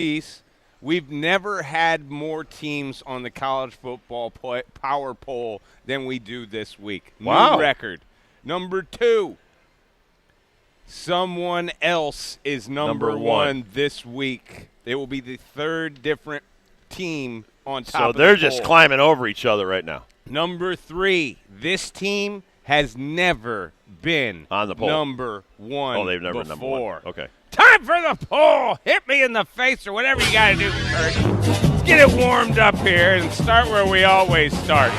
piece. We've never had more teams on the college football power poll than we do this week. Wow. New record. Number 2. Someone else is number one this week. It will be the third different team on top of the poll. So they're just climbing over each other right now. Number 3. This team has never been on the poll. Number 1 Oh, they've never been number 1. before. Okay. Time for the poll. Hit me in the face or whatever you got to do, Kurt. Let's get it warmed up here and start where we always start.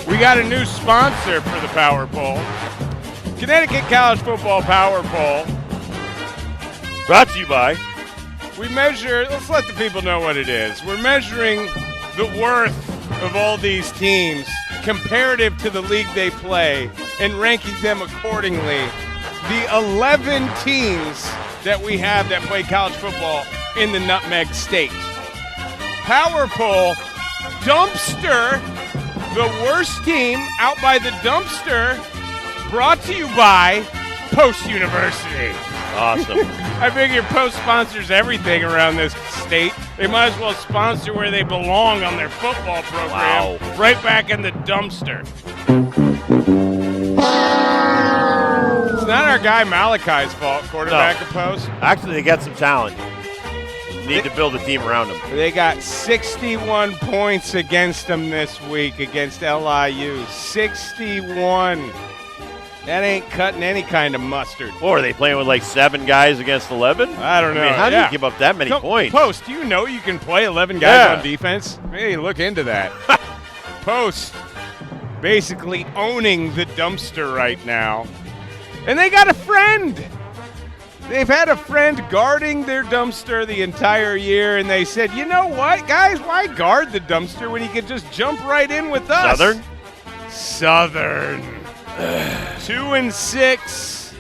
We got a new sponsor for the Power Poll. Connecticut College Football Power Poll. Brought to you by. We measure, let's let the people know what it is. We're measuring the worth of all these teams comparative to the league they play and ranking them accordingly. The 11 teams that we have that play college football in the Nutmeg State. Power Poll, Dumpster, the worst team out by the dumpster, brought to you by Post University. Awesome. I figure Post sponsors everything around this state. They might as well sponsor where they belong on their football program. Wow. Right back in the dumpster. It's not our guy Malachi's fault, quarterback of Post. Actually, they got some talent. Need to build a team around them. They got 61 points against them this week against LIU. 61. That ain't cutting any kind of mustard. Or are they playing with like 7 guys against 11? I don't know. I mean, how do you give up that many points? Post, do you know you can play 11 guys on defense? Hey, look into that. Post basically owning the dumpster right now. And they got a friend. They've had a friend guarding their dumpster the entire year, and they said, you know what, guys, why guard the dumpster when you could just jump right in with us? Southern. 2-6.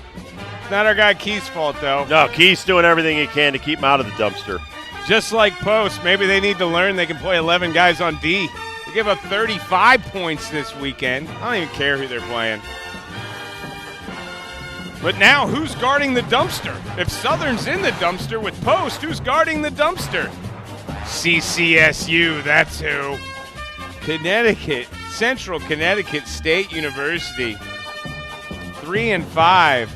Not our guy Key's fault, though. No, Key's doing everything he can to keep him out of the dumpster. Just like Post, maybe they need to learn they can play 11 guys on D. They give up 35 points this weekend. I don't even care who they're playing. But now, who's guarding the dumpster? If Southern's in the dumpster with Post, who's guarding the dumpster? CCSU, that's who. Connecticut, Central Connecticut State University, 3-5.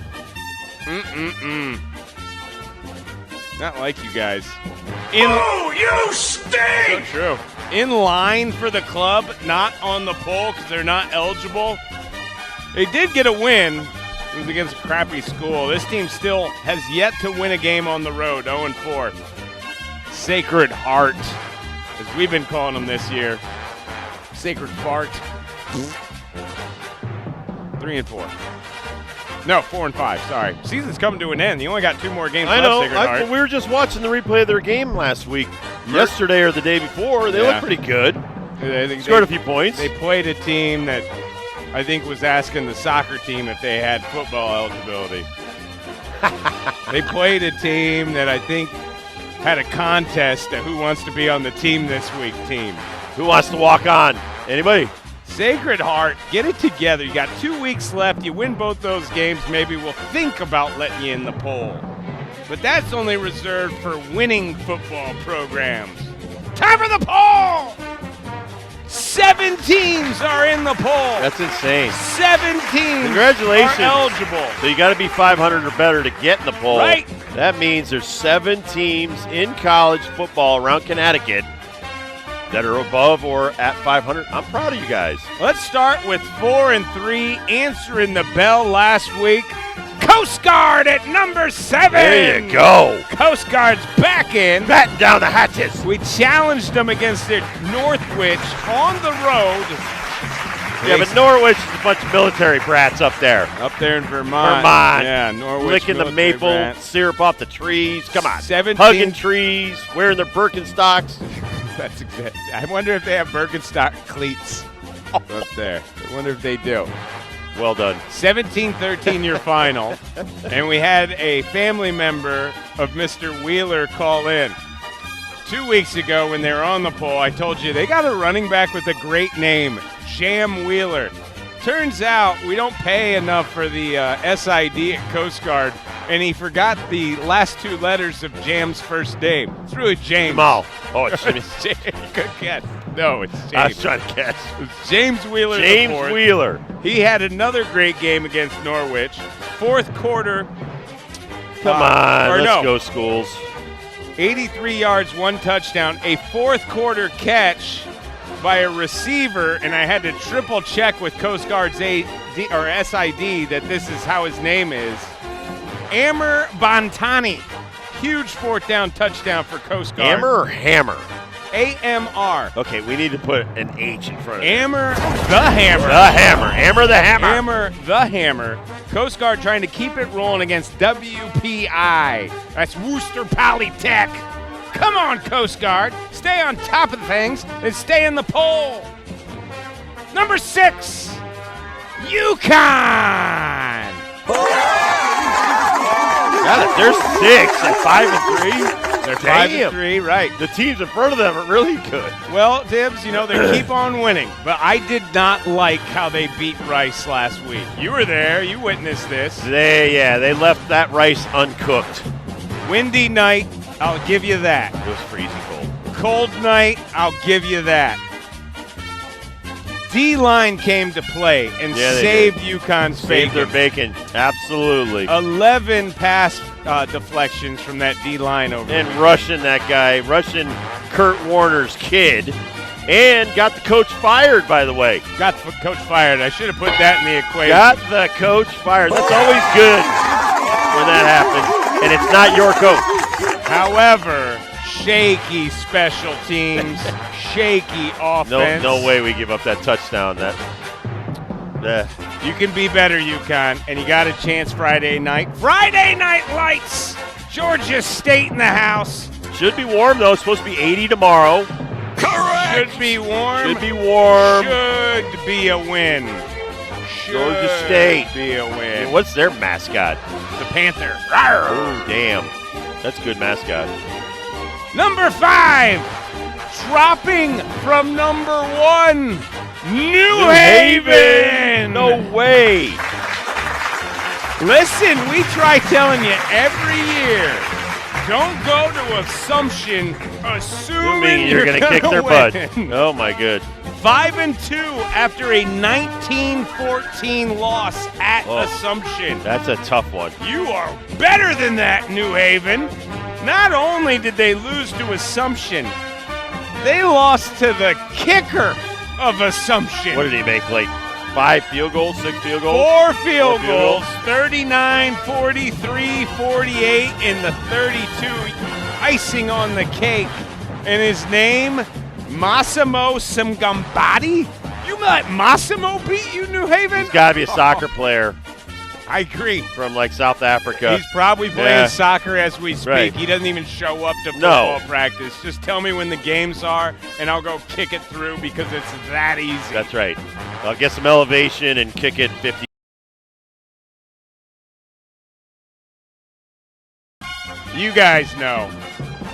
Not like you guys. You stink! So true. In line for the club, not on the poll because they're not eligible. They did get a win. It was against a crappy school. This team still has yet to win a game on the road, 0-4. Sacred Heart, as we've been calling them this year. Sacred Fart. 3-4. No, 4-5. Sorry. Season's coming to an end. You only got 2 more games I left, know. Sacred Heart. We were just watching the replay of their game last week. Yesterday or the day before. They looked pretty good. Scored a few points. They played a team that I think was asking the soccer team if they had football eligibility. They played a team that I think had a contest at who wants to be on the team this week team. Who wants to walk on? Anybody? Sacred Heart, get it together. You got 2 weeks left. You win both those games, maybe we'll think about letting you in the poll. But that's only reserved for winning football programs. Time for the poll! 7 teams are in the poll. That's insane. 7 teams Congratulations. are eligible. So you got to be 500 or better to get in the poll. Right. That means there's 7 teams in college football around Connecticut that are above or at 500. I'm proud of you guys. Let's start with 4-3, answering the bell last week. Coast Guard at number 7. There you go. Coast Guard's back in. Batten down the hatches. We challenged them against their Northwich on the road. Yeah, but Norwich is a bunch of military brats up there. Up there in Vermont. Yeah, Norwich. Licking the maple syrup off the trees. Come on. 17. Hugging trees, wearing their Birkenstocks. That's exactly. I wonder if they have Birkenstock cleats up there. I wonder if they do. Well done. 17-13 your final. And we had a family member of Mr. Wheeler call in. 2 weeks ago when they were on the poll, I told you they got a running back with a great name, Jam Wheeler. Turns out we don't pay enough for the SID at Coast Guard and he forgot the last 2 letters of Jam's first name. It's really James. Jamal. Oh, it's It's James. Good catch. No, it's James. I was trying to guess. It's James Wheeler. James IV. Wheeler. He had another great game against Norwich. Fourth quarter. Come on, let's no. go, Schools. 83 yards, 1 touchdown. A fourth quarter catch by a receiver, and I had to triple check with Coast Guard's SID that this is how his name is. Amer Bantani. Huge 4th down touchdown for Coast Guard. Hammer or hammer? AMR. Okay, we need to put an H in front of it. Amer the Hammer. The hammer. Hammer the hammer. Hammer the Hammer. Coast Guard trying to keep it rolling against WPI. That's Worcester Polytech. Come on, Coast Guard. Stay on top of things and stay in the poll. Number 6, UConn. Got it. They're 6 at 5 and 3. They're Damn. 5 and 3, right. The teams in front of them are really good. Well, Tibbs, they keep on winning. But I did not like how they beat Rice last week. You were there. You witnessed this. They left that rice uncooked. Windy night, I'll give you that. It was freezing cold. Cold night, I'll give you that. D-line came to play and saved UConn's Saved their bacon. bacon. Absolutely. 11 pass deflections from that D-line over And there. rushing that guy, rushing Kurt Warner's kid, and got the coach fired, by the way. Got the coach fired. I should have put that in the equation. Got the coach fired. That's always good when that happens, and it's not your coach. However, shaky special teams, shaky offense. No way we give up that touchdown. You can be better, UConn, and you got a chance Friday night. Friday Night Lights! Georgia State in the house. Should be warm, though. It's supposed to be 80 tomorrow. Correct! Should be warm. Should be warm. Should be a win. Georgia State. Be a win. And what's their mascot? The Panther. Oh, damn. That's a good mascot. Number 5, dropping from number 1, New Haven. No way. Listen, we try telling you every year, don't go to Assumption assuming You're going to kick their win. butt. Oh, my good. 5 and 2 after a 19-14 loss at Assumption. That's a tough one. You are better than that, New Haven. Not only did they lose to Assumption, they lost to the kicker of Assumption. What did he make, like 5 field goals, 6 field goals? 4 field goals, 39, 43, 48, and the 32, icing on the cake. And his name, Massimo Singambati? You let Massimo beat you, New Haven? He's got to be a soccer player I agree. from, like, South Africa. He's probably playing soccer as we speak. Right. He doesn't even show up to football practice. Just tell me when the games are, and I'll go kick it through because it's that easy. That's right. I'll get some elevation and kick it 50. You guys know.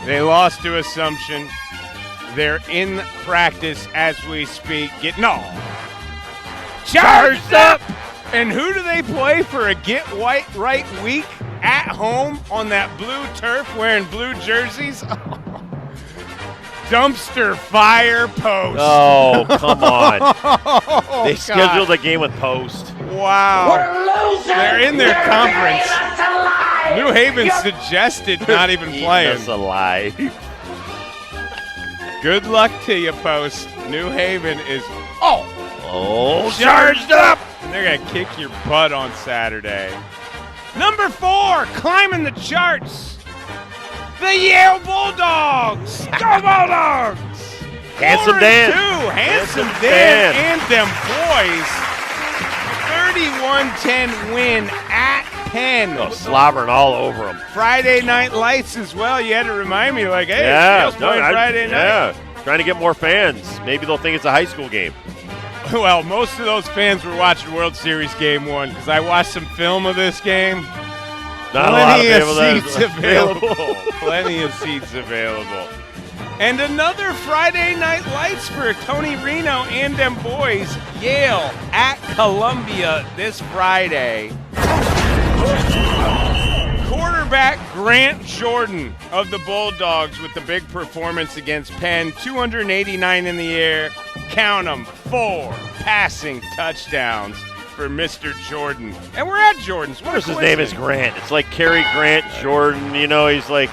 They lost to Assumption. They're in practice as we speak. Charged up! And who do they play for a get right week at home on that blue turf wearing blue jerseys? Dumpster Fire Post. Oh, come on. Oh, They God. scheduled a game with Post. Wow. We're losing! They're in their You're conference. eating us alive! New Haven suggested not even Eating playing. us alive. Good luck to you, Post. New Haven is Charged up. and they're going to kick your butt on Saturday. Number 4, climbing the charts. The Yale Bulldogs. Go Bulldogs. Handsome 4 and Dan. 2. Handsome Handsome Dan Dan. and them boys. 31-10 win at Penn. Oh, slobbering all over them. Friday Night Lights as well. You had to remind me, like, hey, Yeah. Yale's playing Friday night. Yeah. Trying to get more fans. Maybe they'll think it's a high school game. Well, most of those fans were watching World Series Game 1 because I watched some film of this game. Not a lot of Plenty people that seats available. Plenty of seats available. And another Friday Night Lights for Tony Reno and them boys. Yale at Columbia this Friday. Quarterback Grant Jordan of the Bulldogs with the big performance against Penn. 289 in the air. Count them, 4 passing touchdowns for Mr. Jordan. And we're at Jordan's. Of course his name is Grant. It's like Cary Grant Jordan. You know, he's like,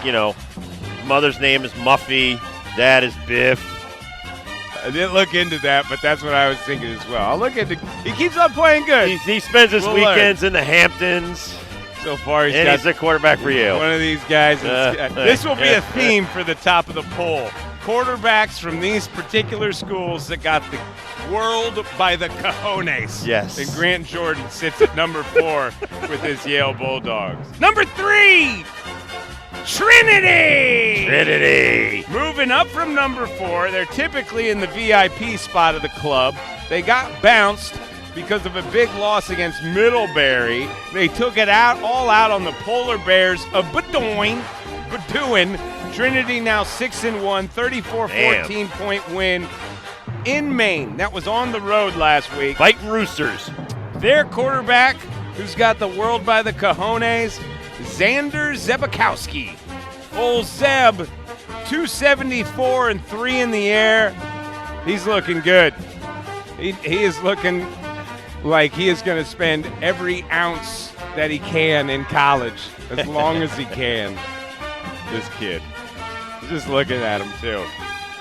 mother's name is Muffy. Dad is Biff. I didn't look into that, but that's what I was thinking as well. I'll look into. He keeps on playing good. He spends his weekends in the Hamptons. So far, he's the quarterback for Yale. One of these guys. This will be a theme for the top of the poll. Quarterbacks from these particular schools that got the world by the cojones. Yes. And Grant Jordan sits at number 4 with his Yale Bulldogs. Number 3. Trinity! Moving up from number 4, they're typically in the VIP spot of the club. They got bounced because of a big loss against Middlebury. They took it all out on the Polar Bears of Bethune. Trinity now 6-1, 34-14 point win in Maine. That was on the road last week. Fighting Roosters. Their quarterback, who's got the world by the cojones, Xander Zebakowski. Old Zeb, 274 and 3 in the air. He's looking good. He is looking like he is going to spend every ounce that he can in college, as long as he can. This kid. Just looking at him, too.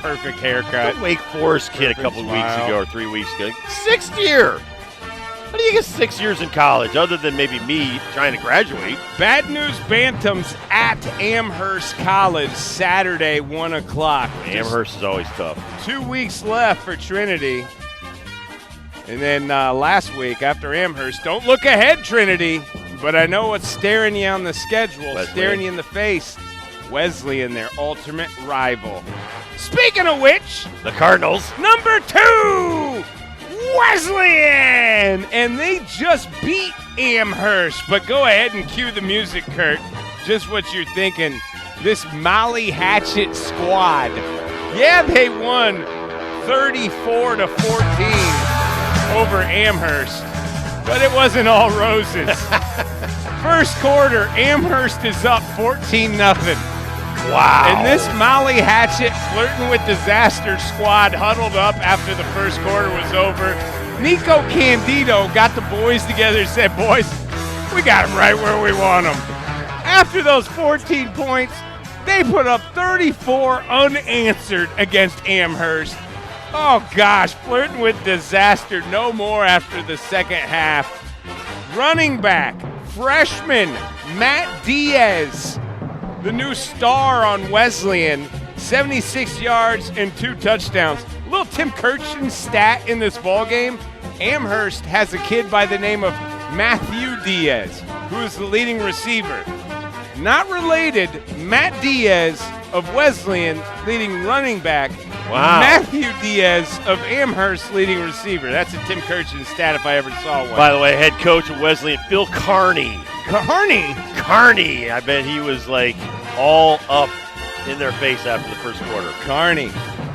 Perfect haircut. The Wake Forest kid a couple weeks ago or 3 weeks ago. 6th year. How do you get 6 years in college other than maybe me trying to graduate? Bad News Bantams at Amherst College Saturday, 1 o'clock. Amherst is always tough. 2 weeks left for Trinity. And then last week after Amherst, don't look ahead, Trinity. But I know what's staring you on the schedule, staring you in the face. Wesleyan, their ultimate rival. Speaking of which, the Cardinals. Number 2, Wesleyan! And they just beat Amherst. But go ahead and cue the music, Kurt. Just what you're thinking. This Molly Hatchet squad. Yeah, they won 34-14 over Amherst. But it wasn't all roses. First quarter, Amherst is up 14-0. Wow. And this Molly Hatchet flirting with disaster squad huddled up after the first quarter was over. Nico Candido got the boys together and said, boys, we got them right where we want them. After those 14 points, they put up 34 unanswered against Amherst. Oh, gosh, flirting with disaster no more after the second half. Running back, freshman Matt Diaz, the new star on Wesleyan, 76 yards and 2 touchdowns. Little Tim Kirchin stat in this ballgame. Amherst has a kid by the name of Matthew Diaz, who is the leading receiver. Not related, Matt Diaz of Wesleyan, leading running back. Wow. Matthew Diaz of Amherst, leading receiver. That's a Tim Kirchin stat if I ever saw one. By the way, head coach of Wesleyan, Phil Carney. Carney. I bet he was like all up in their face after the first quarter. Carney.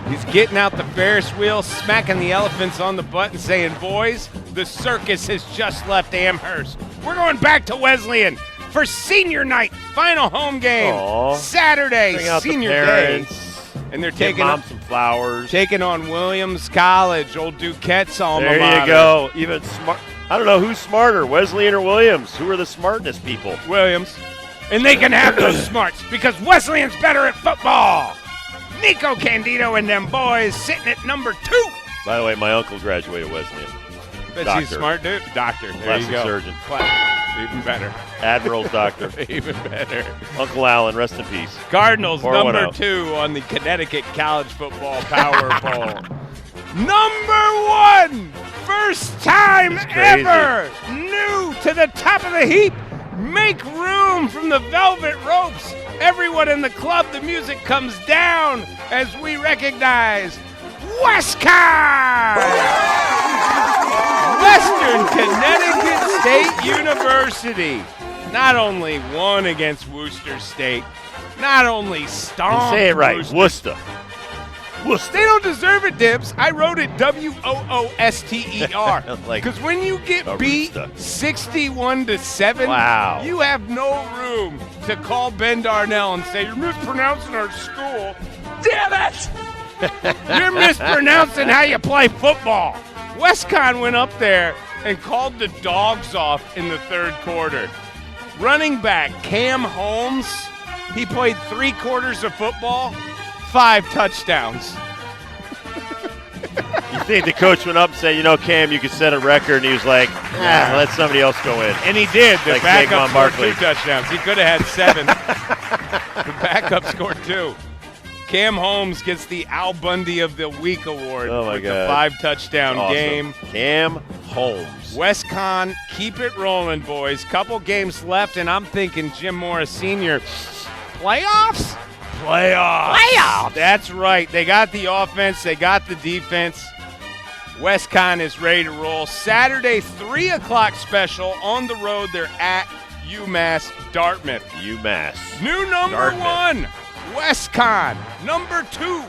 He's getting out the Ferris wheel, smacking the elephants on the butt and saying, boys, the circus has just left Amherst. We're going back to Wesleyan for senior night, final home game. Aww. Saturday, Bring out senior the day. And they're taking mom some flowers. Taking on Williams College, old Duquette's alma mater. There you go. Even smart. I don't know who's smarter, Wesleyan or Williams. Who are the smartest people? Williams. And they can have those smarts because Wesleyan's better at football. Nico Candido and them boys sitting at number 2. By the way, my uncle graduated Wesleyan. Bet Doctor. he's a smart dude. Doctor. There Plastic you go. surgeon. Even better. Admiral's doctor. Even better. Uncle Allen, rest in peace. Cardinals, number 4-1-0. 2 on the Connecticut College Football Powerball. Number 1, first time ever, new to the top of the heap. Make room from the velvet ropes. Everyone in the club, the music comes down as we recognize Westcott! Western Connecticut State University. Not only won against Worcester State, not only stomped Say it right, Worcester. Worcester. They don't deserve it, Dibs. I wrote it WOOSTER. Like Because when you get a beat rooster. 61-7, Wow. you have no room to call Ben Darnell and say, you're mispronouncing our school. Damn it! You're mispronouncing how you play football. WestCon went up there and called the dogs off in the third quarter. Running back Cam Holmes, he played 3 quarters of football, 5 touchdowns. You think the coach went up and said, Cam, you could set a record, and he was like, let somebody else go in. And he did. The Like backup Saquon scored Barkley. 2 touchdowns. He could have had 7. The backup scored 2. Cam Holmes gets the Al Bundy of the Week award Oh, my with God. the 5-touchdown Awesome. game. Cam Holmes. WestCon, keep it rolling, boys. Couple games left, and I'm thinking Jim Morris Sr. Playoffs? Playoffs. That's right. They got the offense. They got the defense. WestCon is ready to roll. Saturday, 3 o'clock special on the road. They're at UMass Dartmouth. UMass. New number Dartmouth. 1, WestCon. Number 2,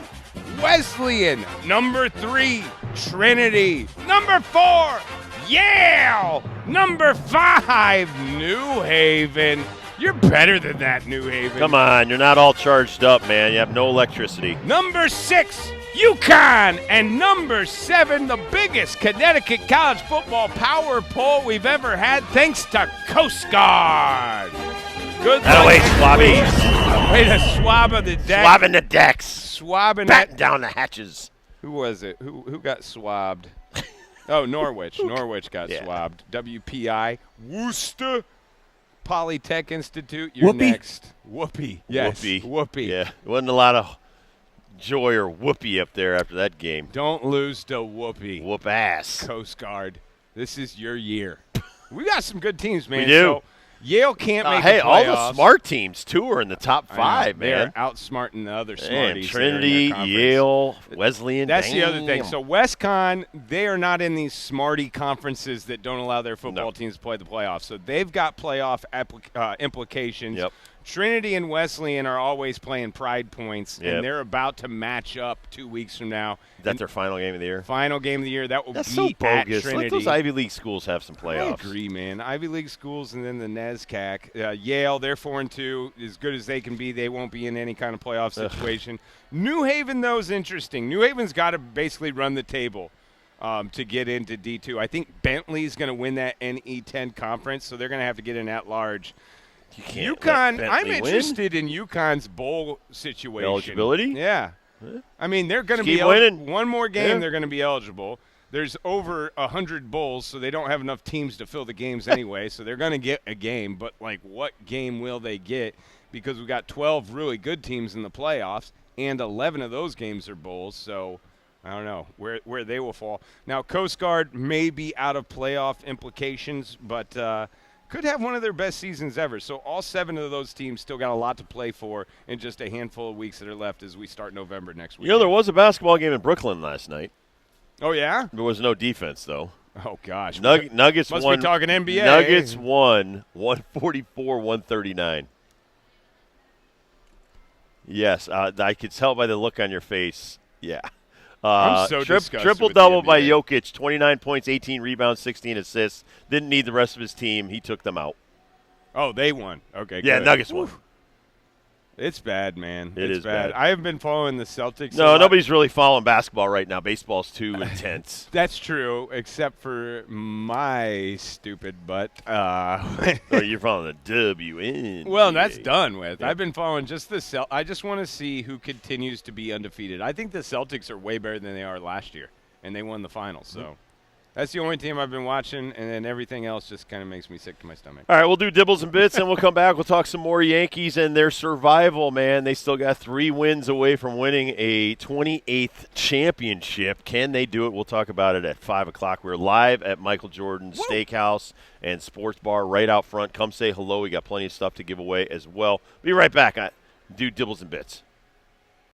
Wesleyan. Number 3, Trinity. Number 4, Yale. Number 5, New Haven. You're better than that, New Haven. Come on, you're not all charged up, man. You have no electricity. Number 6, UConn. And number 7, the biggest Connecticut college football power poll we've ever had, thanks to Coast Guard. Good luck. Way, next Swabbies. week. Way to swab of the deck. Swabbing the decks. Swabbing Batten that. down the hatches. Who was it? Who got swabbed? Oh, Norwich. Norwich got Yeah. swabbed. WPI. Worcester Polytech Institute. You're Whoopee? next. Whoopee. Yes. Whoopee. Whoopee. Yeah, wasn't a lot of joy or whoopee up there after that game. Don't lose to Whoopee. Whoop ass. Coast Guard. This is your year. We got some good teams, man. We do. So Yale can't make Hey, the all playoffs. the smart teams, too, are in the top I know. 5, They're man. outsmarting the other Man, smarties. there in their Trinity, conference. Yale, Wesleyan. That's the other thing. damn. So WestCon, they are not in these smarty conferences that don't allow their football No. teams to play the playoffs. So they've got playoff implications. Yep. Trinity and Wesleyan are always playing pride points, Yep. and they're about to match up 2 weeks from now. That's their final game of the year. Final game of the year. That will That's so be at bogus. Let Trinity. those Ivy League schools have some I playoffs. agree, man. Ivy League schools and then the NESCAC. Yale, they're 4-2. As good as they can be, they won't be in any kind of playoff situation. New Haven, though, is interesting. New Haven's got to basically run the table to get into D2. I think Bentley's going to win that NE10 conference, so they're going to have to get in at large. You can't UConn, let I'm Bentley win. interested in UConn's bowl situation. Eligibility? Yeah. I mean, they're going to Just be keep winning. one more game, Yeah. they're going to be eligible. There's over 100 bowls, so they don't have enough teams to fill the games anyway, so they're going to get a game. But, like, what game will they get? Because we've got 12 really good teams in the playoffs, and 11 of those games are bowls, so I don't know where they will fall. Now, Coast Guard may be out of playoff implications, but could have one of their best seasons ever. So all 7 of those teams still got a lot to play for in just a handful of weeks that are left as we start November next week. There was a basketball game in Brooklyn last night. Oh, yeah? There was no defense, though. Oh, gosh. Nuggets Must won. be talking NBA. Nuggets won 144-139. Yes, I could tell by the look on your face. Yeah. I'm so disgusted Triple-double with the by NBA. Jokic, 29 points, 18 rebounds, 16 assists. Didn't need the rest of his team. He took them out. Oh, they won. Okay, Yeah, good. Nuggets won. It's bad, man. It It's is bad. I have been following the Celtics. a No, lot. nobody's really following basketball right now. Baseball's too intense. That's true, except for my stupid butt. Oh, you're following the WN. Well, that's done with. I've been following just the I just want to see who continues to be undefeated. I think the Celtics are way better than they are last year, and they won the finals. So that's the only team I've been watching, and then everything else just kind of makes me sick to my stomach. All right, we'll do dibbles and bits, and we'll come back. We'll talk some more Yankees and their survival, man. They still got 3 wins away from winning a 28th championship. Can they do it? We'll talk about it at 5 o'clock. We're live at Michael Jordan's Steakhouse and Sports Bar right out front. Come say hello. We got plenty of stuff to give away as well. Be right back. I do dibbles and bits.